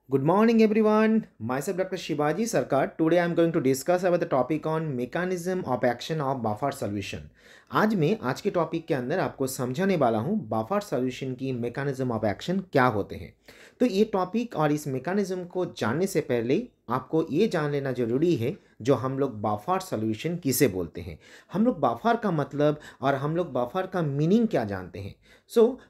Good morning everyone. Myself Dr. Shivaji Sarkar. Today I am going to discuss about the topic on mechanism of action of Buffer solution. आज मैं आज के topic के अंदर आपको समझाने वाला हूँ बफर सॉल्यूशन की मैकेनिज्म ऑफ एक्शन क्या होते हैं। तो ये टॉपिक और इस मैकेनिज्म को जानने से पहले आपको ये जान लेना जरूरी है जो हम लोग बफर सॉल्यूशन किसे बोलते हैं, हम लोग बफर का मतलब और हम लोग बफर का मीनिंग क्या जानते हैं।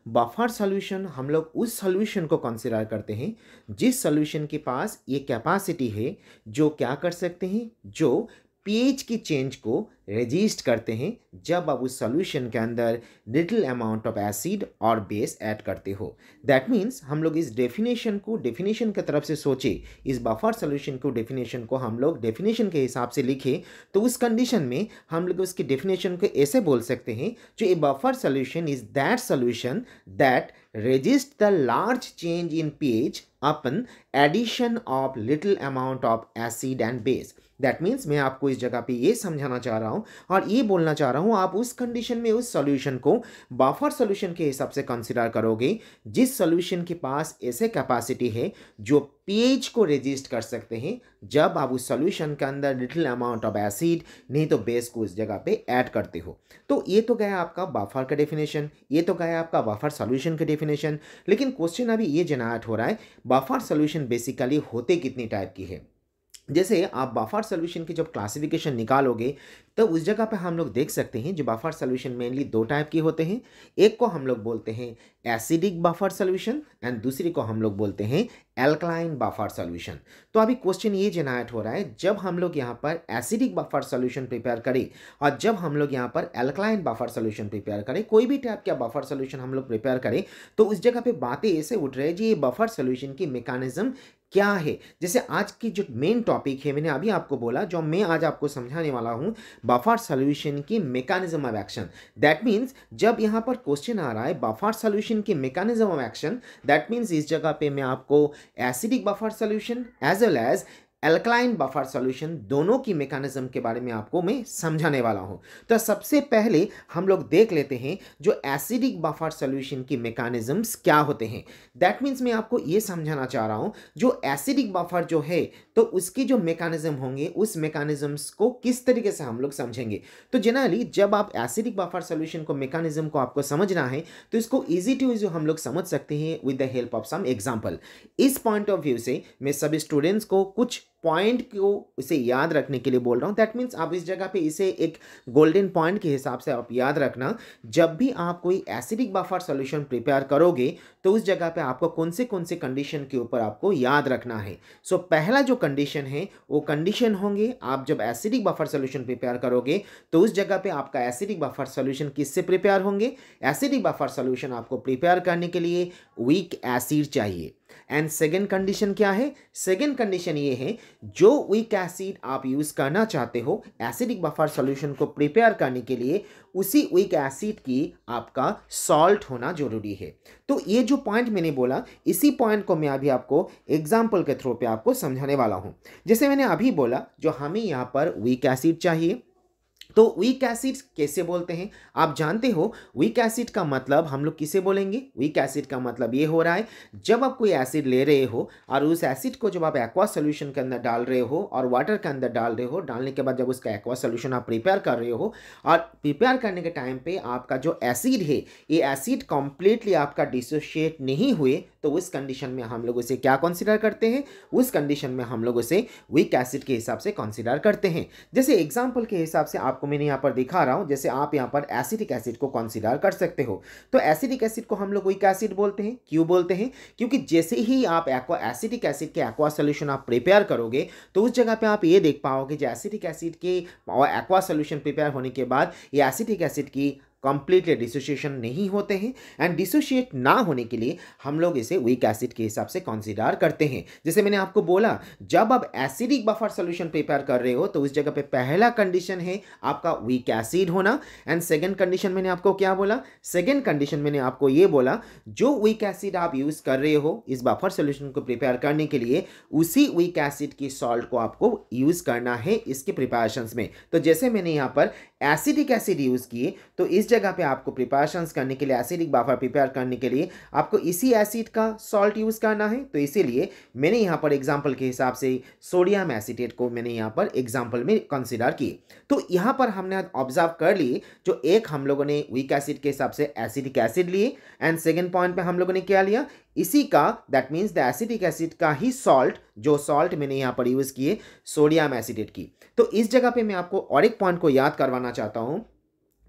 बफर सॉल्यूशन हम लोग उस सॉल्यूशन को कंसीडर करते हैं जिस सॉल्यूशन के पास ये कैपेसिटी है जो क्या कर सकते हैं, जो पीएच की चेंज को रेजिस्ट करते हैं जब आप उस सॉल्यूशन के अंदर लिटिल अमाउंट ऑफ एसिड और बेस ऐड करते हो। दैट मीन्स हम लोग इस डेफिनेशन की तरफ से सोचे, इस बफर सॉल्यूशन को डेफिनेशन को हम लोग डेफिनेशन के हिसाब से लिखे तो उस कंडीशन में हम लोग उसकी डेफिनेशन को ऐसे बोल सकते हैं जो ए buffer solution is that solution that resist the large change in pH upon addition of little amount of acid and base। That means मैं आपको इस जगह पे ये समझाना चाह रहा हूँ और ये बोलना चाह रहा हूँ आप उस कंडीशन में उस सॉल्यूशन को बफर सॉल्यूशन के हिसाब से कंसिडर करोगे जिस सॉल्यूशन के पास ऐसे कैपेसिटी है जो पीएच को रेजिस्ट कर सकते हैं जब आप उस सॉल्यूशन के अंदर लिटिल अमाउंट ऑफ एसिड नहीं तो बेस को इस जगह पे ऐड करते हो। तो ये तो गया आपका बफर का डेफिनेशन, ये तो गया आपका बफर सॉल्यूशन का डेफिनेशन। लेकिन क्वेश्चन अभी ये जनरेट हो रहा है बफर सॉल्यूशन बेसिकली होते कितनी टाइप की है। जैसे आप बफर सॉल्यूशन की जब क्लासिफिकेशन निकालोगे तो उस जगह पे हम लोग देख सकते हैं जो बफर सॉल्यूशन मेनली दो टाइप के होते हैं। एक को हम लोग बोलते हैं एसिडिक बफर सॉल्यूशन एंड दूसरी को हम लोग बोलते हैं एल्कलाइन बफर सॉल्यूशन। तो अभी क्वेश्चन ये जनरेट हो रहा है जब हम लोग यहाँ पर एसिडिक बफर सॉल्यूशन प्रिपेयर करें और जब हम लोग यहाँ पर एल्कलाइन बफर सॉल्यूशन प्रिपेयर करें, कोई भी टाइप का बफर सॉल्यूशन हम लोग प्रिपेयर करें तो उस जगह पे बातें ऐसे उठ रही है जी ये बफर सॉल्यूशन की मैकेनिज्म क्या है। जैसे आज की जो मेन टॉपिक है मैंने अभी आपको बोला, जो मैं आज आपको समझाने वाला हूँ बफर सॉल्यूशन की mechanism of action. That means जब यहाँ पर क्वेश्चन आ रहा है बफर सॉल्यूशन की mechanism of action, that means इस जगह पे मैं आपको acidic buffer solution as well as alkaline buffer solution दोनों की मैकेनिज्म के बारे में आपको मैं समझाने वाला हूं। तो सबसे पहले हम लोग देख लेते हैं जो एसिडिक बफर सॉल्यूशन की मैकेनिज्म्स क्या होते हैं। दैट मीन्स मैं आपको ये समझाना चाह रहा हूं जो एसिडिक बफर जो है तो उसकी जो मैकेनिज्म होंगे उस मैकेनिज्म्स को किस तरीके से हम लोग समझेंगे। तो जनरली जब आप एसिडिक बफर सॉल्यूशन को मैकेनिज्म को आपको समझना है तो इसको इजी टू इजी हम लोग समझ सकते हैं with the help of some example. इस पॉइंट ऑफ व्यू से मैं सभी स्टूडेंट्स को कुछ पॉइंट को इसे याद रखने के लिए बोल रहा हूँ। दैट मीन्स आप इस जगह पे इसे एक गोल्डन पॉइंट के हिसाब से आप याद रखना। जब भी आप कोई एसिडिक बफर सॉल्यूशन प्रिपेयर करोगे तो उस जगह पे आपको कौन से कंडीशन के ऊपर आपको याद रखना है। पहला जो कंडीशन है वो कंडीशन होंगे आप जब एसिडिक बफर सॉल्यूशन प्रिपेयर करोगे तो उस जगह पे आपका एसिडिक बफर सॉल्यूशन किससे प्रिपेयर होंगे। एसिडिक बफर सॉल्यूशन आपको प्रिपेयर करने के लिए वीक एसिड चाहिए। एंड सेकेंड कंडीशन क्या है, सेकेंड कंडीशन ये है जो वीक एसिड आप यूज करना चाहते हो एसिडिक बफर सॉल्यूशन को प्रिपेयर करने के लिए उसी वीक एसिड की आपका सॉल्ट होना जरूरी है। तो ये जो पॉइंट मैंने बोला इसी पॉइंट को मैं अभी आपको एग्जांपल के थ्रू पे आपको समझाने वाला हूं। जैसे मैंने अभी बोला जो हमें यहाँ पर वीक एसिड चाहिए तो वीक एसिड कैसे बोलते हैं आप जानते हो। वीक एसिड का मतलब हम लोग किसे बोलेंगे, वीक एसिड का मतलब ये हो रहा है जब आप कोई एसिड ले रहे हो और उस एसिड को जब आप एक्वा सॉल्यूशन के अंदर डाल रहे हो और वाटर के अंदर डाल रहे हो, डालने के बाद जब उसका एक्वा सॉल्यूशन आप प्रिपेयर कर रहे हो और प्रिपेयर करने के टाइम पे आपका जो एसिड है ये एसिड कंप्लीटली आपका डिसोशिएट नहीं हुए तो उस कंडीशन में हम लोग उसे क्या कंसीडर करते हैं, उस कंडीशन में हम लोग उसे वीक एसिड के हिसाब से कंसीडर करते हैं। जैसे एग्जांपल के हिसाब से आपको मैंने यहाँ पर दिखा रहा हूँ, जैसे आप यहाँ पर एसिडिक एसिड को कंसीडर कर सकते हो। तो एसिडिक एसिड को हम लोग वीक एसिड बोलते हैं। क्यों बोलते हैं, क्योंकि जैसे ही आप एसिडिक एसिड के एक्वा सोल्यूशन आप प्रिपेयर करोगे तो उस जगह पे आप ये देख पाओगे जो एसिडिक एसिड के एक्वा सोल्यूशन प्रिपेयर होने के बाद ये एसिडिक एसिड की कंप्लीटली डिसोसिएशन नहीं होते हैं एंड डिसोशिएट ना होने के लिए हम लोग इसे वीक एसिड के हिसाब से कंसीडर करते हैं। जैसे मैंने आपको बोला जब आप एसिडिक बफर सॉल्यूशन प्रिपेयर कर रहे हो तो उस जगह पे पहला कंडीशन है आपका वीक एसिड होना एंड सेकंड कंडीशन मैंने आपको क्या बोला, सेकंड कंडीशन मैंने आपको ये बोला जो वीक एसिड आप यूज कर रहे हो इस बफर सॉल्यूशन को प्रिपेयर करने के लिए उसी वीक एसिड की सॉल्ट को आपको यूज करना है इसके प्रिपरेशंस में। तो जैसे मैंने यहाँ पर एसिडिक एसिड यूज़ किए, तो इस जगह पे आपको प्रिपरेशंस करने के लिए, एसिडिक बफर प्रिपेयर करने के लिए आपको इसी एसिड का सॉल्ट यूज़ करना है। तो इसीलिए मैंने यहाँ पर एग्जाम्पल के हिसाब से सोडियम एसीटेट को मैंने यहाँ पर एग्जाम्पल में कंसिडर किए। तो यहाँ पर हमने ऑब्जर्व कर लिए, जो एक हम लोगों ने वीक एसिड के हिसाब से एसिडिक एसिड लिए, एंड सेकेंड पॉइंट पे हम लोगों ने क्या लिया, इसी का, that means the acidic acid का ही सॉल्ट, जो सॉल्ट मैंने यहाँ पर यूज़ किए सोडियम एसीटेट की। तो इस जगह पे मैं आपको और एक पॉइंट को याद करवाना चाहता हूँ।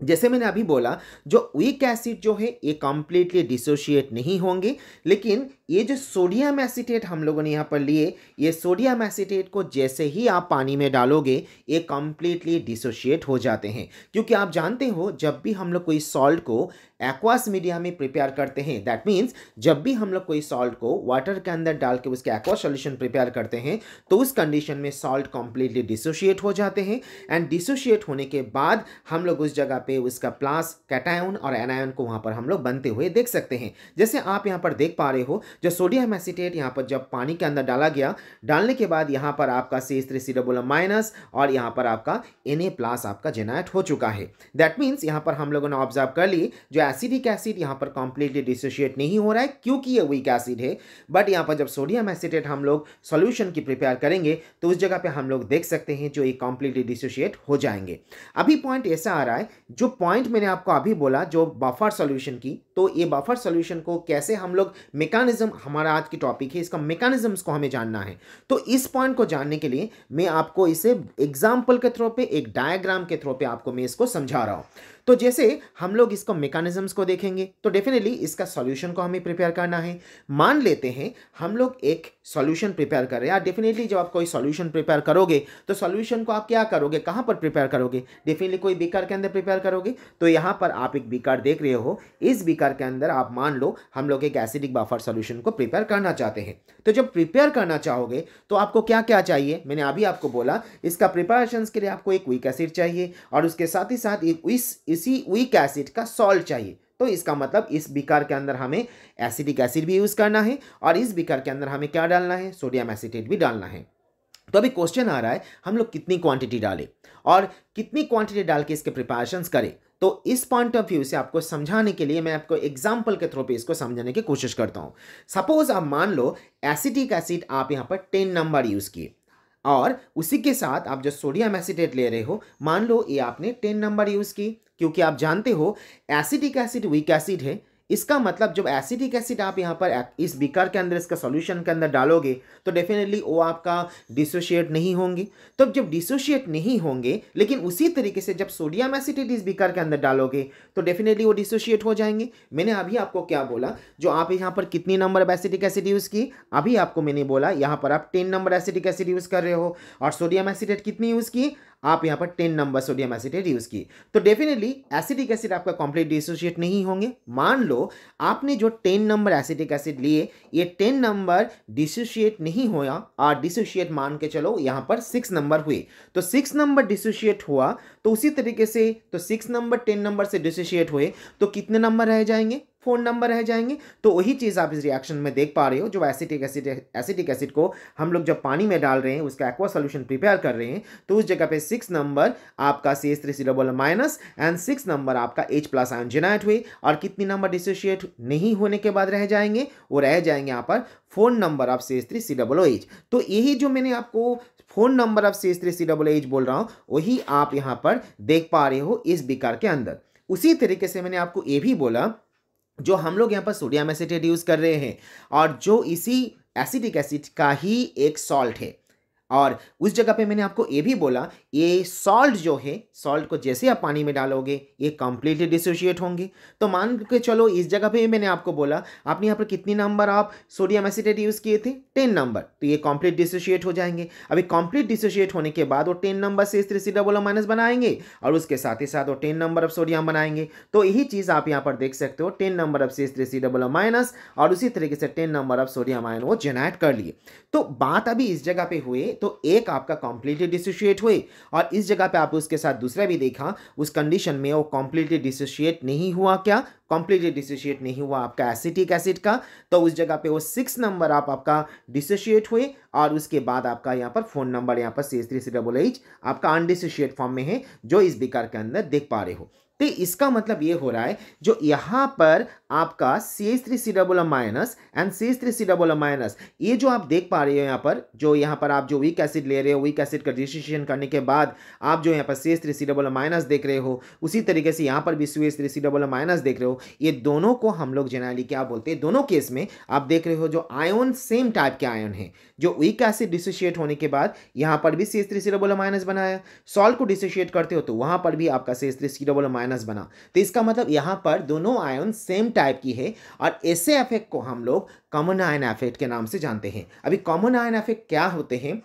जैसे मैंने अभी बोला, जो वीक एसिड जो है ये कंप्लीटली डिसोशिएट नहीं होंगे, लेकिन ये जो सोडियम एसीटेट हम लोगों ने यहाँ पर लिए, ये सोडियम एसीटेट को जैसे ही आप पानी में डालोगे ये कंप्लीटली डिसोशिएट हो जाते हैं। क्योंकि आप जानते हो, जब भी हम लोग कोई सॉल्ट को एक्वास मीडिया में प्रिपेयर करते हैं, दैट मीन्स जब भी हम लोग कोई सॉल्ट को वाटर के अंदर डाल के उसके एक्वा सॉल्यूशन प्रिपेयर करते हैं, तो उस कंडीशन में सॉल्ट कंप्लीटली डिसोशिएट हो जाते हैं। एंड डिसोशिएट होने के बाद हम लोग उस जगह पे उसका प्लस कैटायन और एनायन को वहाँ पर हम लोग बनते हुए देख सकते हैं। जैसे आप यहाँ पर देख पा रहे हो, जो सोडियम एसीटेट यहाँ पर जब पानी के अंदर डाला गया, डालने के बाद यहाँ पर आपका CH3COO- और यहाँ पर आपका Na+ आपका जेनरेट हो चुका है। दैट मीन्स यहाँ पर हम लोगों ने ऑब्जर्व कर ली, जो एसिडिक एसिड यहाँ पर कंप्लीटली डिसोशिएट नहीं हो रहा है क्योंकि ये वीक एसिड है। बट यहाँ पर जब सोडियम एसीटेट हम लोग सॉल्यूशन की प्रिपेयर करेंगे, तो उस जगह पे हम लोग देख सकते हैं जो ये कंप्लीटली डिसोशिएट हो जाएंगे। अभी पॉइंट ऐसा आ रहा है, जो पॉइंट मैंने आपको अभी बोला जो बफर सॉल्यूशन की, तो ये बफर सॉल्यूशन को कैसे हम लोग मैकेनिज्म, हमारा आज की टॉपिक है, इसका मैकेनिज्म्स को हमें जानना है। तो इस पॉइंट को जानने के लिए मैं आपको इसे एग्जाम्पल के थ्रू पे, एक डायग्राम के थ्रू पे आपको मैं इसको समझा रहा हूँ। तो जैसे हम लोग इसको मैकेनिज्म्स को देखेंगे, तो डेफिनेटली इसका सॉल्यूशन को हमें प्रिपेयर करना है। मान लेते हैं हम लोग एक सॉल्यूशन प्रिपेयर कर रहे हैं। डेफिनेटली जब आप कोई सॉल्यूशन प्रिपेयर करोगे, तो सॉल्यूशन को आप क्या करोगे, कहाँ पर प्रिपेयर करोगे, डेफिनेटली कोई बीकर के अंदर प्रिपेयर करोगे। तो यहाँ पर आप एक बीकर देख रहे हो, इस बीकर के अंदर आप मान लो हम लोग एक एसिडिक बफर सॉल्यूशन को प्रिपेयर करना चाहते हैं। तो जब प्रिपेयर करना चाहोगे तो आपको क्या क्या चाहिए, मैंने अभी आपको बोला, इसका प्रिपरेशंस के लिए आपको एक वीक एसिड चाहिए और उसके साथ ही साथ इसी वीक एसिड का सॉल्ट चाहिए। तो इसका मतलब इस बीकर के अंदर हमें एसिडिक एसिड भी यूज़ करना है और इस बीकर के अंदर हमें क्या डालना है, सोडियम एसीटेट भी डालना है। तो अभी क्वेश्चन आ रहा है, हम लोग कितनी क्वांटिटी डालें और कितनी क्वांटिटी डाल के इसके प्रिपरेशंस करें। तो इस पॉइंट ऑफ व्यू से आपको समझाने के लिए मैं आपको एग्जाम्पल के थ्रू पे इसको समझाने की कोशिश करता हूँ। सपोज आप मान लो एसिटिक एसिड आप यहाँ पर 10 नंबर यूज़ किए और उसी के साथ आप जो सोडियम एसीटेट ले रहे हो, मान लो ये आपने 10 नंबर यूज़ की, क्योंकि आप जानते हो एसिटिक एसिड वीक एसिड है। इसका मतलब जब एसिडिक एसिड आप यहाँ पर इस बीकर के अंदर, इसका सॉल्यूशन के अंदर डालोगे, तो डेफिनेटली वो आपका डिसोशिएट नहीं होंगे। तो जब डिसोशिएट नहीं होंगे, लेकिन उसी तरीके से जब सोडियम एसीटेट इस बीकर के अंदर डालोगे तो डेफिनेटली वो डिसोशिएट हो जाएंगे। मैंने अभी आपको क्या बोला, जो आप यहाँ पर कितनी number of acidic acid use की, अभी आपको मैंने बोला यहाँ पर आप 10 नंबर एसिडिक एसिड यूज़ कर रहे हो और सोडियम एसीटेट कितनी यूज़ की, आप यहाँ पर 10 नंबर सोडियम एसीटेट यूज़ की। तो डेफिनेटली एसिडिक एसिड आपका कंप्लीट डिसोशिएट नहीं होंगे। मान लो आपने जो 10 नंबर एसिडिक एसिड लिए, ये 10 नंबर डिसोशिएट नहीं हुआ और डिसोशिएट मान के चलो यहाँ पर 6 नंबर हुए। तो 6 नंबर डिसोशिएट हुआ, तो उसी तरीके से तो 6 नंबर 10 नंबर से डिसोशिएट हुए, तो कितने नंबर रह जाएंगे, 4 नंबर रह जाएंगे। तो वही चीज़ आप इस रिएक्शन में देख पा रहे हो, जो एसिटिक एसिड को हम लोग जब पानी में डाल रहे हैं, उसका एक्वा सॉल्यूशन प्रिपेयर कर रहे हैं, तो उस जगह पे 6 नंबर आपका CH3COO- एंड 6 नंबर आपका H+ आयन जेनरेट हुए और कितनी नंबर डिसोशिएट नहीं होने के बाद रह जाएंगे, वो रह जाएंगे यहाँ पर 4 नंबर ऑफ CH3COOH। तो यही जो मैंने आपको 4 नंबर ऑफ CH3COOH बोल रहा हूँ, वही आप यहाँ पर देख पा रहे हो इस बीकर के अंदर। उसी तरीके से मैंने आपको ये भी बोला, जो हम लोग यहाँ पर सोडियम एसीटेट यूज़ कर रहे हैं और जो इसी एसिडिक एसिड का ही एक सॉल्ट है, और उस जगह पे मैंने आपको ये भी बोला, ये सॉल्ट जो है, सॉल्ट को जैसे आप पानी में डालोगे ये कंप्लीटली डिसोशिएट होंगे। तो मान के चलो इस जगह पे मैंने आपको बोला, आपने यहाँ पर कितनी नंबर आप सोडियम एसीटेट यूज़ किए थे, 10 नंबर, तो ये कंप्लीट डिसोशिएट हो जाएंगे। अभी कंप्लीट डिसोशिएट होने के बाद वो 10 नंबर से CH3COO- बनाएंगे और उसके साथ ही साथ वो 10 नंबर ऑफ सोडियम बनाएंगे। तो यही चीज़ आप यहाँ पर देख सकते हो, 10 नंबर ऑफ CH3COO- और उसी तरीके से 10 नंबर ऑफ सोडियम आयन वो जेनरेट कर लिए। तो बात अभी इस जगह पे हुए, तो एक आपका कंप्लीटली डिसोशिएट हुए और इस जगह पे आप उसके साथ दूसरा भी देखा, उस कंडीशन में वो कॉम्प्लीटली डिसोशिएट नहीं हुआ, क्या कॉम्प्लीटली डिसोशिएट नहीं हुआ आपका एसिटिक एसिड का, तो उस जगह पे वो 6 नंबर आपका डिसोशिएट हुए और उसके बाद आपका यहाँ पर फोन नंबर यहाँ पर CH3COOH आपका अनडिसोशिएट फॉर्म में है, जो इस बीकर के अंदर देख पा रहे हो। तो इसका मतलब ये हो रहा है जो यहाँ पर आपका CH3COO- एंड CH3COO- ये जो आप देख पा रहे हो यहाँ पर आप जो वीक एसिड ले रहे हो, वीक एसिड का डिसोसिएशन करने के बाद आप जो यहाँ पर CH3COO- देख रहे हो, उसी तरीके से यहाँ पर भी CH3COO- देख रहे हो। ये दोनों को हम लोग जनरली क्या बोलते हैं, दोनों केस में आप देख रहे हो जो आयन सेम टाइप के आयन है, जो वीक एसिड डिसोशिएट होने के बाद यहाँ पर भी CH3COO- बनाया, सॉल्ट को डिसोशिएट करते हो तो वहाँ पर भी आपका CH3COO- बना। तो इसका मतलब यहाँ पर दोनों आयन सेम टाइप की है और ऐसे इफेक्ट को हम लोग कॉमन आयन इफेक्ट के नाम से जानते हैं। अभी कॉमन आयन इफेक्ट क्या होते हैं,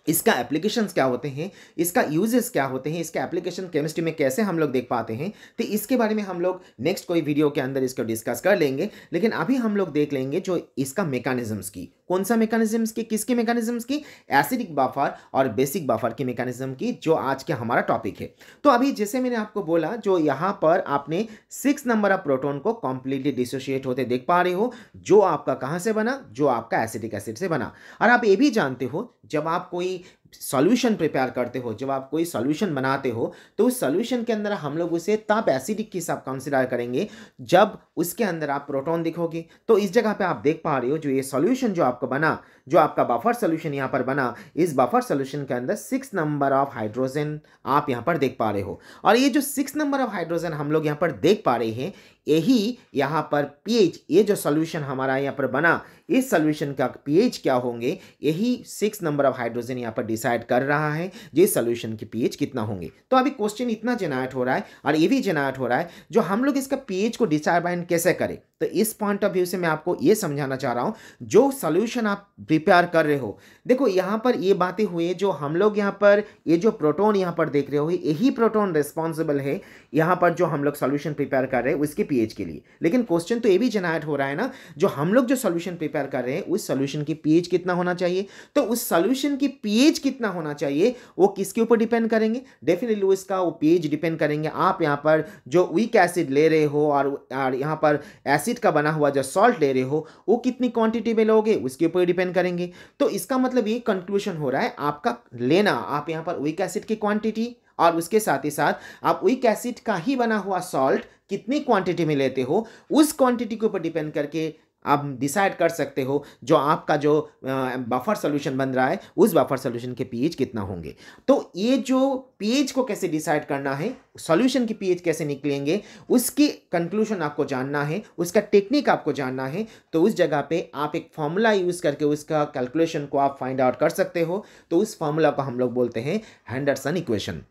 इसका एप्लीकेशंस क्या होते हैं, इसका यूजेस क्या होते हैं, इसका एप्लीकेशन केमिस्ट्री में कैसे हम लोग देख पाते हैं, तो इसके बारे में हम लोग नेक्स्ट कोई वीडियो के अंदर इसको डिस्कस कर लेंगे। लेकिन अभी हम लोग देख लेंगे जो इसका मैकेनिज्म्स की, कौन सा मैकेनिज्म्स की, किसके मैकेनिज्म्स की, एसिडिक बफर और बेसिक बफर की मैकेनिज्म की, जो आज के हमारा टॉपिक है। तो अभी जैसे मैंने आपको बोला, जो यहाँ पर आपने 6 नंबर ऑफ प्रोटॉन को कंप्लीटली डिसोशिएट होते देख पा रहे हो, जो आपका कहाँ से बना, जो आपका एसिडिक एसिड से बना। और आप ये भी जानते हो जब आप कोई सॉल्यूशन प्रिपेयर करते हो, जब आप कोई सॉल्यूशन बनाते हो, तो उस सॉल्यूशन के अंदर हम लोग उसे तब एसिडिक के हिसाब कंसिडर करेंगे जब उसके अंदर आप प्रोटॉन दिखोगे। तो इस जगह पे आप देख पा रहे हो जो ये सॉल्यूशन जो आपको बना, जो आपका बफर सॉल्यूशन यहाँ पर बना, इस बफर सॉल्यूशन के अंदर 6 नंबर ऑफ हाइड्रोजन आप यहाँ पर देख पा रहे हो। और ये जो 6 नंबर ऑफ हाइड्रोजन हम लोग यहाँ पर देख पा रहे हैं, यही यहाँ पर पीएच, ये जो सॉल्यूशन हमारा यहाँ पर बना, इस सॉल्यूशन का पीएच क्या होंगे, यही 6 नंबर ऑफ हाइड्रोजन यहाँ पर डिसाइड कर रहा है ये सॉल्यूशन के पीएच कितना होंगे। तो अभी क्वेश्चन इतना जनरेट हो रहा है और ये भी जनरेट हो रहा है जो हम लोग इसका पीएच को डिसाइड कैसे करें। तो इस पॉइंट ऑफ व्यू से मैं आपको ये समझाना चाह रहा हूँ, जो सॉल्यूशन आप प्रिपेयर कर रहे हो, देखो यहाँ पर ये बातें हुई जो हम लोग यहाँ पर ये जो प्रोटॉन यहाँ पर देख रहे हो, यही प्रोटॉन रिस्पॉन्सिबल है यहाँ पर जो हम लोग सॉल्यूशन प्रिपेयर कर रहे हैं उसके पीएच के लिए। लेकिन क्वेश्चन तो ये भी जनरेट हो रहा है ना, जो हम लोग जो सॉल्यूशन प्रिपेयर कर रहे हैं उस सॉल्यूशन की पीएच कितना होना चाहिए, तो उस सॉल्यूशन की पीएच कितना होना चाहिए वो किसके ऊपर डिपेंड करेंगे, डेफिनेटली उसका वो पीएच डिपेंड करेंगे आप यहाँ पर जो वीक एसिड ले रहे हो और यहाँ पर एसिड का बना हुआ जो सॉल्ट ले रहे हो वो कितनी क्वांटिटी में लोगे उसके ऊपर डिपेंड करेंगे। तो इसका मतलब ये कंक्लूजन हो रहा है आपका लेना, आप यहाँ पर वीक एसिड की क्वांटिटी और उसके साथ ही साथ आप वीक एसिड का ही बना हुआ सॉल्ट कितनी क्वांटिटी में लेते हो, उस क्वांटिटी के ऊपर डिपेंड करके आप डिसाइड कर सकते हो जो आपका जो बफर सॉल्यूशन बन रहा है उस बफर सॉल्यूशन के पीएच कितना होंगे। तो ये जो पीएच को कैसे डिसाइड करना है, सॉल्यूशन की पीएच कैसे निकलेंगे, उसकी कंक्लूजन आपको जानना है, उसका टेक्निक आपको जानना है, तो उस जगह पे आप एक फॉर्मूला यूज़ करके उसका कैलकुलेशन को आप फाइंड आउट कर सकते हो। तो उस फॉर्मूला को हम लोग बोलते हैं हेंडरसन इक्वेशन।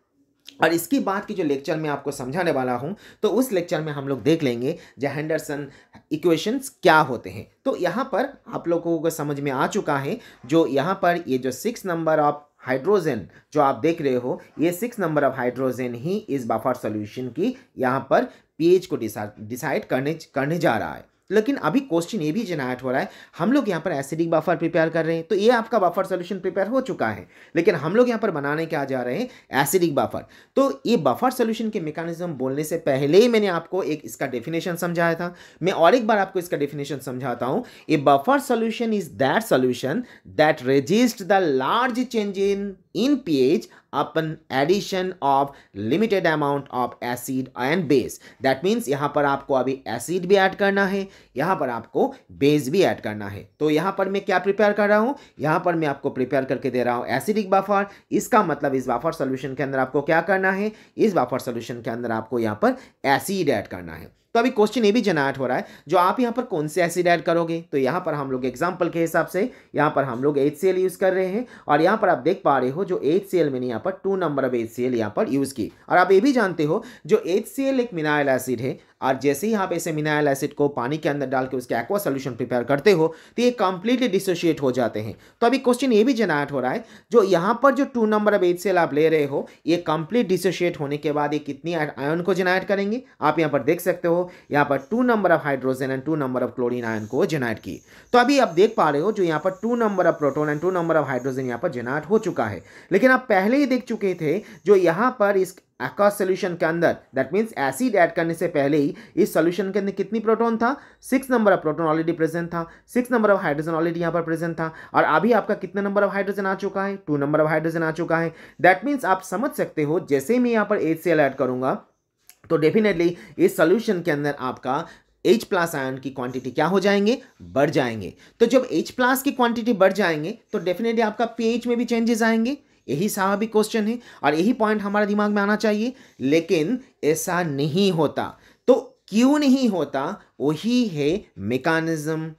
और इसकी बात की जो लेक्चर में आपको समझाने वाला हूं, तो उस लेक्चर में हम लोग देख लेंगे जो हेंडरसन इक्वेशंस क्या होते हैं। तो यहाँ पर आप लोगों को समझ में आ चुका है, जो यहाँ पर ये जो 6 नंबर ऑफ हाइड्रोजन जो आप देख रहे हो, ये 6 नंबर ऑफ हाइड्रोजन ही इस बफर सॉल्यूशन की यहाँ पर पीएच को डिसाइड करने जा रहा है। लेकिन अभी क्वेश्चन ये भी जनरेट हो रहा है, हम लोग यहाँ पर एसिडिक बफर प्रिपेयर कर रहे हैं, तो ये आपका बफर सॉल्यूशन प्रिपेयर हो चुका है, लेकिन हम लोग यहाँ पर बनाने क्या जा रहे हैं, एसिडिक बफर। तो ये बफर सॉल्यूशन के मैकेनिज्म बोलने से पहले ही मैंने आपको एक इसका डेफिनेशन समझाया था, मैं और एक बार आपको इसका डेफिनेशन समझाता हूँ। ए buffer solution is that solution that resist the large change in pH upon addition of limited amount of acid and base। that means यहाँ पर आपको अभी एसिड भी ऐड करना है, यहाँ पर आपको बेस भी ऐड करना है। तो यहाँ पर मैं क्या प्रिपेयर कर रहा हूँ, यहाँ पर मैं आपको प्रिपेयर करके दे रहा हूँ एसिडिक बफर। इसका मतलब इस बफर सॉल्यूशन के अंदर आपको क्या करना है, इस बफर सॉल्यूशन के अंदर आपको यहाँ पर एसिड ऐड करना है। तो अभी क्वेश्चन ये भी जनरेट हो रहा है, जो आप यहाँ पर कौन से एसिड ऐड करोगे, तो यहाँ पर हम लोग एग्जांपल के हिसाब से यहाँ पर हम लोग HCl यूज कर रहे हैं, और यहाँ पर आप देख पा रहे हो जो HCl मैंने यहाँ पर 2 नंबर ऑफ HCl यहाँ पर यूज की। और आप ये भी जानते हो जो HCl एक मिनाइल एसिड है, और जैसे ही आप ऐसे मिनाइल एसिड को पानी के अंदर डाल के उसके एक्वा सोल्यूशन प्रिपेयर करते हो तो ये कंप्लीटली डिसोशिएट हो जाते हैं। तो अभी क्वेश्चन ये भी जनरेट हो रहा है, जो यहाँ पर जो 2 नंबर ऑफ HCl आप ले रहे हो, ये कंप्लीट डिसोशिएट होने के बाद ये कितनी आयन को जनरेट करेंगे? आप यहाँ पर देख सकते हो, यहाँ पर 2 number of hydrogen and 2 number of chlorine ion को जनरेट की। तो अभी आप देख पा रहे हो जो यहाँ पर 2 number of proton and 2 number of hydrogen यहाँ पर जनरेट हो चुका है। लेकिन आप पहले ही देख चुके थे जो यहाँ पर इस एक्वस सोल्यूशन के अंदर, दैट मीन्स एसिड ऐड करने से पहले ही इस सोल्यूशन के अंदर कितनी प्रोटॉन था? 6 number of proton already present था, 6 नंबर ऑफ हाइड्रोजन ऑलरेडी यहाँ पर प्रेजेंट था, और अभी आपका कितने नंबर ऑफ हाइड्रोजन आ चुका है? 2 नंबर ऑफ हाइड्रोजन आ चुका है। दैट मीन्स आप समझ सकते हो जैसे मैं यहाँ पर HCl ऐड करूंगा तो डेफिनेटली इस सोल्यूशन के अंदर आपका H प्लस आयन की क्वांटिटी क्या हो जाएंगे? बढ़ जाएंगे। तो जब H प्लस की क्वांटिटी बढ़ जाएंगे तो डेफिनेटली आपका pH में भी चेंजेस आएंगे। यही स्वाभाविक क्वेश्चन है और यही पॉइंट हमारे दिमाग में आना चाहिए, लेकिन ऐसा नहीं होता। तो क्यों नहीं होता? वही है मैकेनिज्म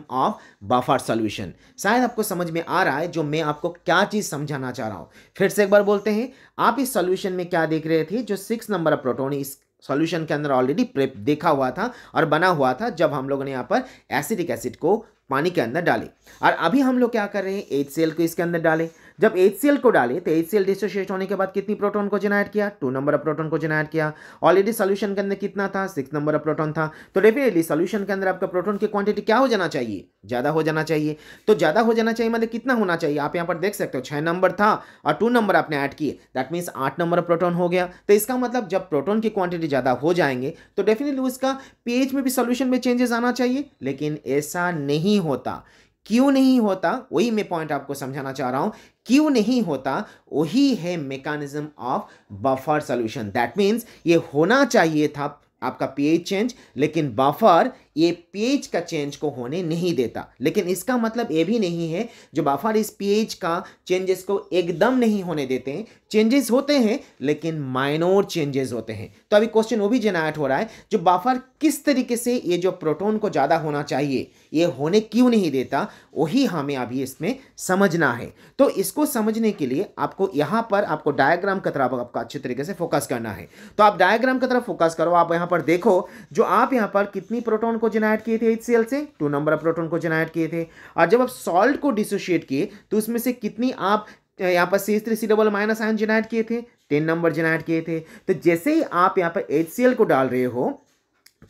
ऑफ बफर सॉल्यूशन। शायद आपको समझ में आ रहा है जो मैं आपको क्या चीज समझाना चाह रहा हूं। फिर से एक बार बोलते हैं, आप इस सॉल्यूशन में क्या देख रहे थे? जो 6 नंबर ऑफ प्रोटॉन इस सॉल्यूशन के अंदर ऑलरेडी देखा हुआ था और बना हुआ था जब हम लोगों ने यहाँ पर एसिटिक एसिड को पानी के अंदर डाले। और अभी हम लोग क्या कर रहे हैं? HCl को इसके अंदर डालें। जब HCl को डाले तो HCl डिसोशिएट होने के बाद कितनी प्रोटॉन को जनरेट किया? 2 नंबर ऑफ प्रोटॉन को जनरेट किया। ऑलरेडी सॉल्यूशन के अंदर कितना था? 6 नंबर ऑफ प्रोटॉन था। तो डेफिनेटली सॉल्यूशन के अंदर आपका प्रोटॉन की क्वांटिटी क्या हो जाना चाहिए? ज़्यादा हो जाना चाहिए। तो ज़्यादा हो जाना चाहिए मतलब कितना होना चाहिए? आप यहाँ पर देख सकते हो 6 नंबर था और 2 नंबर आपने ऐड किए, that means 8 number of proton हो गया। तो इसका मतलब जब प्रोटॉन की क्वांटिटी ज़्यादा हो जाएंगे तो डेफिनेटली उसका pH में भी सॉल्यूशन में चेंजेस आना चाहिए, लेकिन ऐसा नहीं होता। क्यों नहीं होता? वही मैं पॉइंट आपको समझाना चाह रहा हूं। क्यों नहीं होता? वही है mechanism of buffer solution. That means ये होना चाहिए था आपका pH चेंज, लेकिन बफर ये pH का चेंज को होने नहीं देता। लेकिन इसका मतलब ये भी नहीं है जो बफर इस pH का चेंजेस को एकदम नहीं होने देते हैं। चेंजेस होते हैं लेकिन माइनर चेंजेस होते हैं। तो अभी क्वेश्चन वो भी जनरेट हो रहा है, जो बफर किस तरीके से ये जो प्रोटॉन को ज़्यादा होना चाहिए ये होने क्यों नहीं देता, वही हमें अभी इसमें समझना है। तो इसको समझने के लिए आपको यहाँ पर आपको डायग्राम की तरफ आपका अच्छे तरीके से फोकस करना है। तो आप डायग्राम की तरफ फोकस करो। आप यहाँ पर देखो जो आप यहाँ पर कितनी प्रोटॉन को जनरेट किए थे HCl से? 2 नंबर ऑफ प्रोटॉन को जनरेट किए थे। और जब आप सॉल्ट को डिसोशिएट किए तो उसमें से कितनी आप यहाँ पर CH3C माइनस आयन जनरेट किए थे? 10 नंबर जनरेट किए थे। तो जैसे ही आप यहाँ पर HCl को डाल रहे हो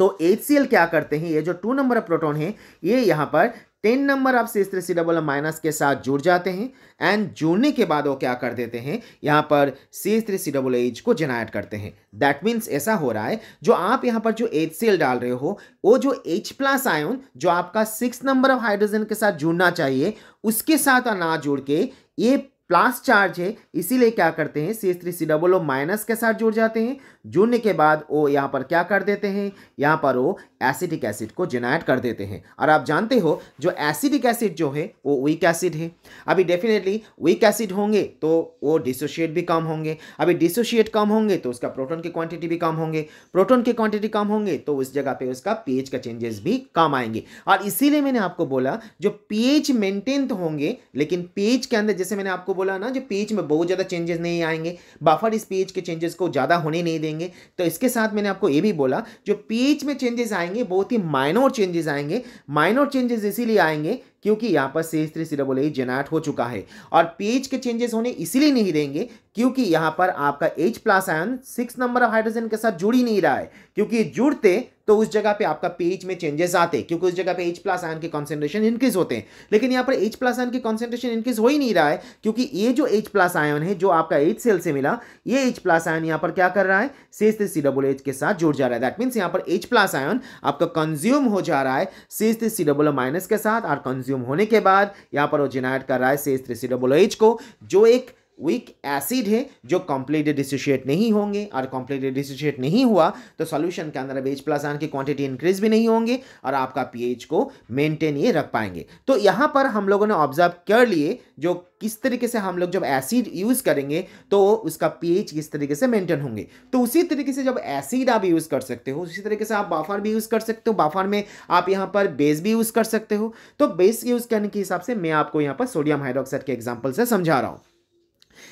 तो HCl क्या करते हैं? ये जो 2 नंबर ऑफ प्रोटॉन है ये यहाँ पर 10 नंबर ऑफ CH3C माइनस के साथ जुड़ जाते हैं एंड जुड़ने के बाद वो क्या कर देते हैं? यहाँ पर CH3COOH को जनरेट करते हैं। दैट मीन्स ऐसा हो रहा है जो आप यहाँ पर जो HCl डाल रहे हो वो जो H प्लस आयन जो आपका 6 नंबर ऑफ हाइड्रोजन के साथ जुड़ना चाहिए उसके साथ ना जुड़ के ये प्लस चार्ज है, इसीलिए क्या करते हैं? CH3COO माइनस के साथ जुड़ जाते हैं। जुड़ने के बाद वो यहाँ पर क्या कर देते हैं? यहाँ पर वो एसिटिक एसिड को जनरेट कर देते हैं। और आप जानते हो जो एसिटिक एसिड जो है वो वीक एसिड है। अभी डेफिनेटली वीक एसिड होंगे तो वो डिसोशिएट भी कम होंगे। अभी डिसोशिएट कम होंगे तो उसका प्रोटॉन की क्वांटिटी भी कम होंगे। प्रोटॉन की क्वांटिटी कम होंगे तो उस जगह पे उसका pH का चेंजेस भी कम आएंगे। और इसीलिए मैंने आपको बोला जो pH मेंटेन तो होंगे, लेकिन pH के अंदर जैसे मैंने आपको बोला ना, जो pH में बहुत ज़्यादा चेंजेस नहीं आएंगे। बफर इस pH के चेंजेस को ज़्यादा होने नहीं देंगे। तो इसके साथ मैंने आपको ये भी बोला जो pH में चेंजेस आएंगे बहुत ही माइनर चेंजेस आएंगे। माइनर चेंजेस इसीलिए आएंगे क्योंकि यहाँ पर CH3COOH जनरेट हो चुका है। और pH के चेंजेस होने इसीलिए नहीं देंगे क्योंकि यहाँ पर आपका H plus ion 6 number of hydrogen के साथ जुड़ ही नहीं रहा है। क्योंकि जुड़ते तो उस जगह पे आपका pH में चेंजेस आते, क्योंकि उस जगह पे H प्लस आयन के कॉन्सेंट्रेशन इंक्रीज होते हैं। लेकिन यहाँ पर H प्लस आयन की कॉन्सेंट्रेशन इंक्रीज हो ही नहीं रहा है क्योंकि ये जो H प्लस आयन है जो आपका HCl से मिला, ये H प्लस आयन यहाँ पर क्या कर रहा है? CH3COOH के साथ जुड़ जा रहा है। दैट मीन्स यहाँ पर H प्लस आयन आपका कंज्यूम हो जा रहा है CH3COO माइनस के साथ, और कंज्यूम होने के बाद यहाँ पर वो जनरेट कर रहा है CH3COOH को, जो एक वीक एसिड है जो कंप्लीटली डिसोशिएट नहीं होंगे। और कंप्लीटली डिसोशिएट नहीं हुआ तो सॉल्यूशन के अंदर अब H प्लस आयन की क्वांटिटी इंक्रीज भी नहीं होंगे और आपका pH को मेंटेन ये रख पाएंगे। तो यहाँ पर हम लोगों ने ऑब्जर्व कर लिए जो किस तरीके से हम लोग जब एसिड यूज करेंगे तो उसका pH किस तरीके से मेंटेन होंगे। तो उसी तरीके से जब एसिड आप यूज कर सकते हो उसी तरीके से आप बफर भी यूज कर सकते हो। बफर में आप यहाँ पर बेस भी यूज कर सकते हो। तो बेस यूज करने के हिसाब से मैं आपको यहाँ पर सोडियम हाइड्रोक्साइड के एग्जाम्पल से समझा रहा हूँ।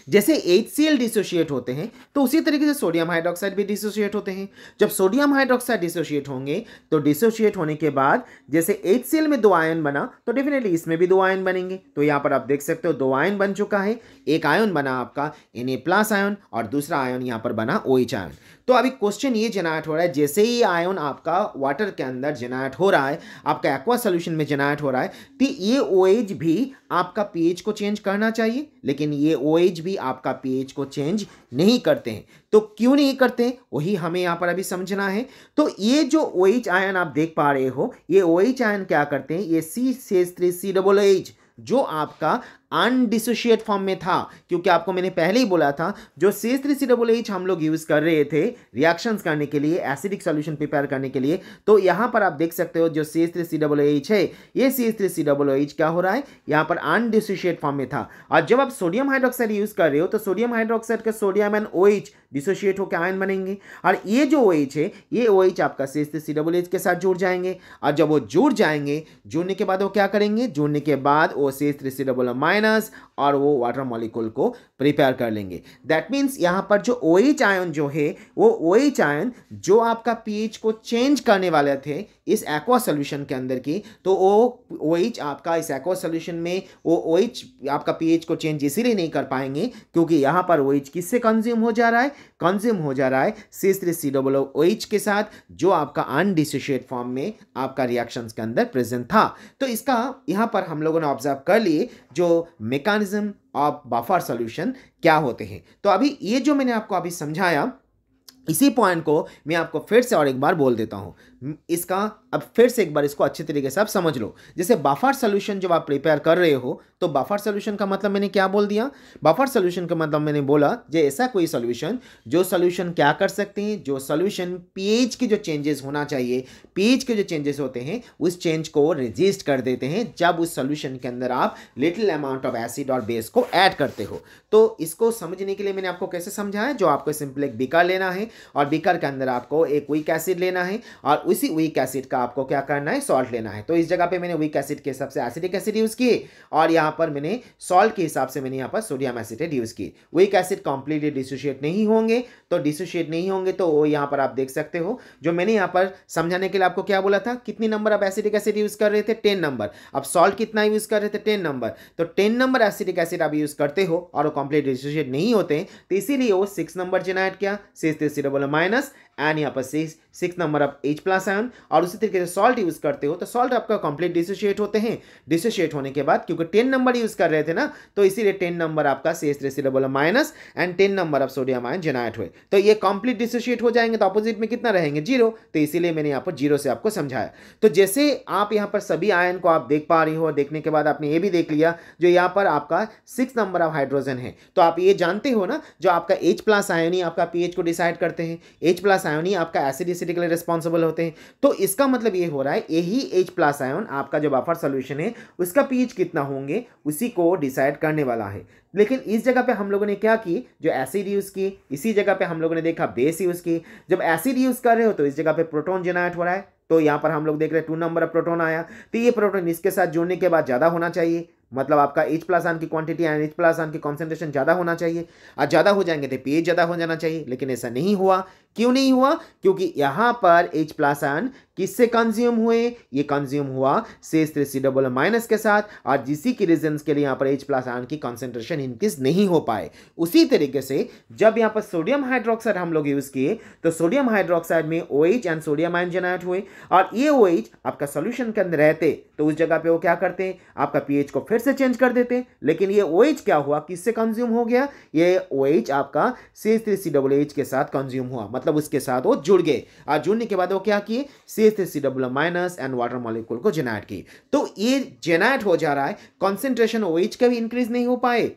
जैसे HCl डिसोशिएट होते हैं तो उसी तरीके से सोडियम हाइड्रोक्साइड भी डिसोशिएट होते हैं। जब सोडियम हाइड्रोक्साइड डिसोशिएट होंगे तो डिसोशिएट होने के बाद जैसे HCl में 2 आयन बना तो डेफिनेटली इसमें भी 2 आयन बनेंगे। तो यहाँ पर आप देख सकते हो 2 आयन बन चुका है। एक आयन बना आपका Na+ आयन और दूसरा आयन यहाँ पर बना OH आयन। तो अभी क्वेश्चन ये जनरेट हो रहा है, जैसे ही आयन आपका वाटर के अंदर जनरेट हो रहा है, आपका एक्वा सोल्यूशन में जनरेट हो रहा है, तो ये OH भी आपका पीएच को चेंज करना चाहिए, लेकिन ये OH भी आपका पीएच को चेंज नहीं करते हैं। तो क्यों नहीं करते हैं वही हमें यहाँ पर अभी समझना है। तो ये जो OH आयन आप देख पा रहे हो, ये OH आयन क्या करते हैं, ये C3COOH जो आपका अनडिसोशिएट फॉर्म में था, क्योंकि आपको मैंने पहले ही बोला था जो CH3COOH हम लोग यूज कर रहे थे रिएक्शंस करने के लिए, एसिडिक सॉल्यूशन प्रिपेयर करने के लिए, तो यहां पर आप देख सकते हो जो CH3COOH है, ये CH3COOH क्या हो रहा है, यहां पर अनडिसोशिएट फॉर्म में था। और जब आप सोडियम हाइड्रोक्साइड यूज कर रहे हो तो सोडियम हाइड्रोक्साइड का सोडियम एंड OH डिसोशिएट होकर आयन बनेंगे, और ये जो OH है, ये OH आपका CH3COOH के साथ जुड़ जाएंगे। और जब वो जुड़ जाएंगे, जुड़ने के बाद वो क्या करेंगे, जुड़ने के बाद वो CH3COO- और वो वाटर मॉलिक्यूल को प्रिपेयर कर लेंगे। दैट मीन्स यहां पर जो OH आयन जो है, वो OH आयन जो आपका पीएच को चेंज करने वाले थे इस एक्वा सॉल्यूशन के अंदर की, तो वो OH आपका इस एक्वा सॉल्यूशन में वो OH आपका पीएच को चेंज इसीलिए नहीं कर पाएंगे क्योंकि यहां पर OH किससे कंज्यूम हो जा रहा है, कंज्यूम हो जा रहा है CH3COOH के साथ, जो आपका अनडिसोशिएट फॉर्म में आपका रिएक्शंस के अंदर प्रेजेंट था। तो इसका यहां पर हम लोगों ने ऑब्जर्व कर लिए जो मैकेनिज्म ऑफ बफर सॉल्यूशन क्या होते हैं। तो अभी ये जो मैंने आपको अभी समझाया, इसी पॉइंट को मैं आपको फिर से और एक बार बोल देता हूं। इसका अब फिर से एक बार इसको अच्छे तरीके से आप समझ लो। जैसे बफर सॉल्यूशन जब आप प्रिपेयर कर रहे हो तो बफर सॉल्यूशन का मतलब मैंने क्या बोल दिया, बफर सॉल्यूशन का मतलब मैंने बोला जो ऐसा कोई सॉल्यूशन जो सॉल्यूशन क्या कर सकते हैं, जो सॉल्यूशन पीएच के जो चेंजेस होना चाहिए, पीएच के जो चेंजेस होते हैं उस चेंज को रेजिस्ट कर देते हैं जब उस सॉल्यूशन के अंदर आप लिटिल अमाउंट ऑफ एसिड और बेस को ऐड करते हो। तो इसको समझने के लिए मैंने आपको कैसे समझाया, जो आपको सिंपल एक बीकर लेना है और बीकर के अंदर आपको एक वीक एसिड लेना है और उसी वीक एसिड का आपको क्या करना है, सॉल्ट लेना है। तो इस जगह पे मैंने वीक एसिड के हिसाब से एसिडिक एसिड यूज किए और यहाँ पर मैंने सॉल्ट के हिसाब से मैंने यहाँ पर सोडियम एसिटेट यूज की। वीक एसिड कंप्लीटली डिसोशिएट नहीं होंगे, तो डिसोशिएट नहीं होंगे तो यहाँ पर आप देख सकते हो जो मैंने यहाँ पर समझाने के लिए आपको क्या बोला था, कितनी नंबर आप एसिडिक एसिड यूज कर रहे थे, 10 नंबर। अब सॉल्ट कितना यूज कर रहे थे, 10 नंबर। तो 10 नंबर एसिडिक एसिड आप यूज करते हो और वो कंप्लीट डिसोशिएट नहीं होते, तो इसीलिए वो 6 नंबर जनरेट किया, CH3COO- एंड यहाँ पर 6 नंबर ऑफ H+ आयन। और उसी तरीके से सॉल्ट यूज करते हो तो सॉल्ट आपका कंप्लीट डिसोशिएट होते हैं। डिसोशिएट होने के बाद क्योंकि 10 नंबर यूज कर रहे थे ना, तो इसीलिए 10 नंबर आपका CH3COO- and 10 number of sodium ion generate हुए। तो ये कंप्लीट डिसोशिएट हो जाएंगे तो अपोजिट में कितना रहेंगे, 0। तो इसीलिए मैंने यहाँ पर 0 से आपको समझाया। तो जैसे आप यहाँ पर सभी आयन को आप देख पा रहे हो, देखने के बाद आपने ये भी देख लिया जो यहाँ पर आपका 6 नंबर ऑफ हाइड्रोजन है, तो आप ये जानते हो ना जो आपका H+ आयन ही आपका पीएच को डिसाइड करते हैं, H+ आयन ही आपका एसिडिसिटी के लिए रिस्पॉन्सिबल होते हैं। तो इसका मतलब ये हो रहा है यही H+ आयन आपका जो बफर सॉल्यूशन है उसका पीएच कितना होंगे उसी को डिसाइड करने वाला है। लेकिन इस जगह पे हम लोगों ने क्या की, जो एसिड यूज की, इसी जगह पे हम लोगों ने देखा बेस यूज की। जब एसिड यूज कर रहे हो तो इस जगह पे प्रोटॉन जनरेट हो रहा है, तो यहाँ पर हम लोग देख रहे हैं 2 नंबर ऑफ प्रोटॉन आया, तो ये प्रोटॉन इसके साथ जुड़ने के बाद ज़्यादा होना चाहिए, मतलब आपका H+ आयन की क्वांटिटी एंड H+ आयन की कॉन्सेंट्रेशन ज़्यादा होना चाहिए। और ज़्यादा हो जाएंगे तो पीएच ज़्यादा हो जाना चाहिए, लेकिन ऐसा नहीं हुआ। क्यों नहीं हुआ, क्योंकि यहाँ पर H+ आयन किससे कंज्यूम हुए, ये कंज्यूम हुआ CH3COO- के साथ, और जिसी की रीजंस के लिए यहाँ पर H+ आयन की कॉन्सेंट्रेशन इंक्रीज नहीं हो पाए। उसी तरीके से जब यहाँ पर सोडियम हाइड्रोक्साइड हम लोग यूज किए तो सोडियम हाइड्रोक्साइड में OH and sodium ion generate हुए, और ये OH आपका सोल्यूशन के अंदर रहते तो उस जगह पे वो क्या करते, आपका पीएच को फिर से चेंज कर देते। लेकिन ये OH क्या हुआ, किससे कंज्यूम हो गया, ये OH आपका CH3COOH के साथ कंज्यूम हुआ, मतलब उसके साथ वो जुड़ गए, और जुड़ने के बाद वो क्या किए, CH3COO- एंड वाटर मॉलिक्यूल को जनरेट की। तो ये जनरेट हो जा रहा है, कॉन्सेंट्रेशन OH का भी इंक्रीज नहीं हो पाए,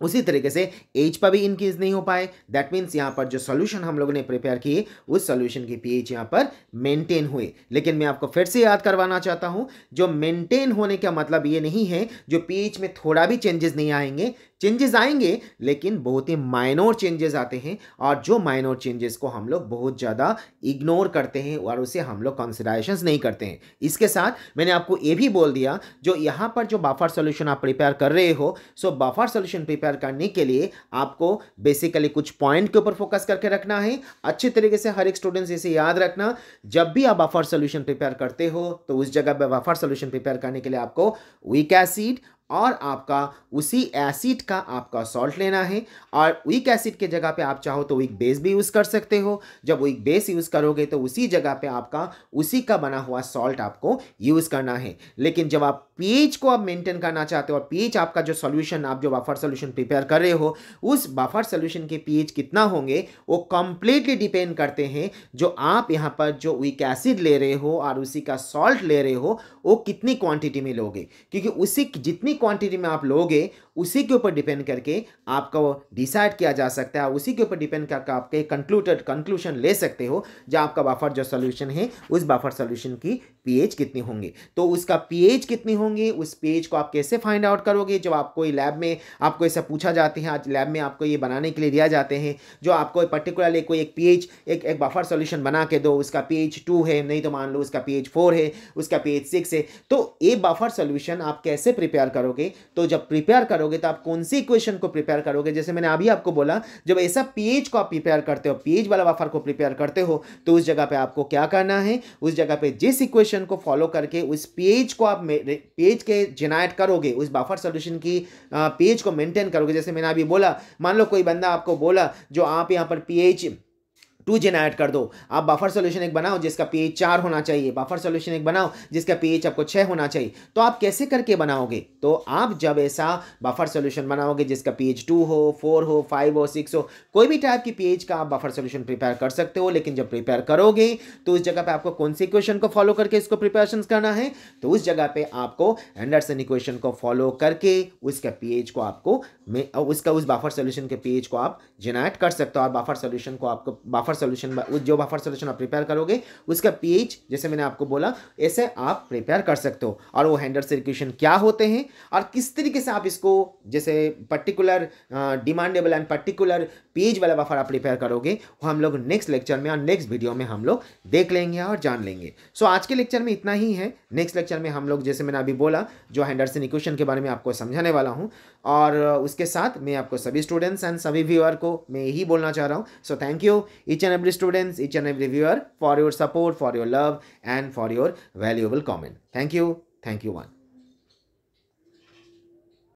उसी तरीके से H पर भी इंक्रीज नहीं हो पाए। दैट मीन्स यहाँ पर जो सॉल्यूशन हम लोगों ने प्रिपेयर किए उस सॉल्यूशन की पीएच यहाँ पर मेंटेन हुए। लेकिन मैं आपको फिर से याद करवाना चाहता हूँ, जो मेंटेन होने का मतलब ये नहीं है जो पीएच में थोड़ा भी चेंजेस नहीं आएंगे, चेंजेस आएंगे लेकिन बहुत ही माइनर चेंजेस आते हैं, और जो माइनर चेंजेस को हम लोग बहुत ज़्यादा इग्नोर करते हैं और उसे हम लोग कंसिडरेशंस नहीं करते हैं। इसके साथ मैंने आपको ये भी बोल दिया, जो यहाँ पर जो बफर सॉल्यूशन आप प्रिपेयर कर रहे हो, सो बफर सॉल्यूशन प्रिपेयर करने के लिए आपको बेसिकली कुछ पॉइंट के ऊपर फोकस करके रखना है। अच्छी तरीके से हर एक स्टूडेंट्स इसे याद रखना, जब भी आप बफर सॉल्यूशन प्रिपेयर करते हो तो उस जगह पर बफर सॉल्यूशन प्रिपेयर करने के लिए आपको वीक एसिड और आपका उसी एसिड का आपका सॉल्ट लेना है, और वीक एसिड के जगह पे आप चाहो तो वीक बेस भी यूज़ कर सकते हो। जब वीक बेस यूज़ करोगे तो उसी जगह पे आपका उसी का बना हुआ सॉल्ट आपको यूज़ करना है। लेकिन जब आप पीएच को आप मेंटेन करना चाहते हो, और पीएच आपका जो सॉल्यूशन आप जो बफर सॉल्यूशन प्रिपेयर कर रहे हो, उस बफर सॉल्यूशन के पीएच कितना होंगे वो कंप्लीटली डिपेंड करते हैं जो आप यहाँ पर जो वीक एसिड ले रहे हो और उसी का सॉल्ट ले रहे हो वो कितनी क्वांटिटी में लोगे, क्योंकि उसी जितनी क्वांटिटी में आप लोगे उसी के ऊपर डिपेंड करके आपका वो डिसाइड किया जा सकता है, उसी के ऊपर डिपेंड करके आपके कंक्लूजन ले सकते हो जो आपका बफर जो सॉल्यूशन है उस बफर सॉल्यूशन की पीएच कितनी होंगे। तो उसका पीएच कितनी होंगे, उस पीएच को आप कैसे फाइंड आउट करोगे। जब आपको लैब में आपको ऐसा पूछा जाते हैं, आज लैब में आपको ये बनाने के लिए दिया जाते हैं, जो आपको पर्टिकुलरली कोई एक पीएच एक बफर सॉल्यूशन बना के दो, उसका पीएच 2 है, नहीं तो मान लो उसका पीएच 4 है, उसका पीएच 6 है, तो ये बफर सॉल्यूशन आप कैसे प्रिपेयर करोगे। तो जब प्रिपेयर करोगे तो आप कौन सी इक्वेशन को प्रिपेयर करोगे। जैसे मैंने अभी आपको बोला, जब ऐसा पीएच को आप प्रिपेयर करते हो, पीएच वाला बफर को प्रिपेयर करते हो, तो उस जगह पे आपको क्या करना है, उस जगह पे जिस इक्वेशन को फॉलो करके उस पीएच को आप पीएच के जेनरेट करोगे, उस बफर सॉल्यूशन की पीएच को मेंटेन करोगे। जैसे मैंने अभी बोला, मान लो कोई बंदा आपको बोला जो आप यहाँ पर पीएच 2 जेनरेट कर दो, आप बफर सॉल्यूशन एक बनाओ जिसका पीएच 4 होना चाहिए, बफर सॉल्यूशन एक बनाओ जिसका पीएच आपको 6 होना चाहिए, तो आप कैसे करके बनाओगे। तो आप जब ऐसा बफर सॉल्यूशन बनाओगे जिसका पीएच 2 हो, 4 हो, 5 हो, 6 हो, कोई भी टाइप की पीएच का आप बफर सॉल्यूशन प्रिपेयर कर सकते हो। लेकिन जब प्रिपेयर करोगे तो उस जगह पे आपको कौन सी इक्वेशन को फॉलो करके इसको प्रिपरेशन करना है, तो उस जगह पे आपको एंडरसन इक्वेशन को फॉलो करके उसका पीएच को आपको उस बफर सॉल्यूशन के पीएच को आप जेनरेट कर सकते हो, और बफर सॉल्यूशन को आपको बफर सॉल्यूशन जो बफर सॉल्यूशन आप प्रिपेयर करोगे उसका पीएच जैसे मैंने आपको बोला ऐसे आप प्रिपेयर कर सकते हो। और वो हेंडरसन इक्वेशन क्या होते हैं और किस तरीके से आप इसको जैसे particular demandable and particular pH वाला बफर आप प्रिपेयर करोगे, वो हम लोग नेक्स्ट लेक्चर में और नेक्स्ट वीडियो में हम लोग देख लेंगे और जान लेंगे। सो आज के लेक्चर में इतना ही है। नेक्स्ट लेक्चर में हम लोग जैसे मैंने अभी बोला जो हेंडरसन इक्वेशन के बारे में आपको समझाने वाला हूँ, और उसके साथ मैं आपको सभी स्टूडेंट्स एंड सभी व्यूअर को मैं यही बोलना चाह रहा हूँ। So thank you each and every students, each and every viewer for your support, for your love and for your valuable comment. Thank you one.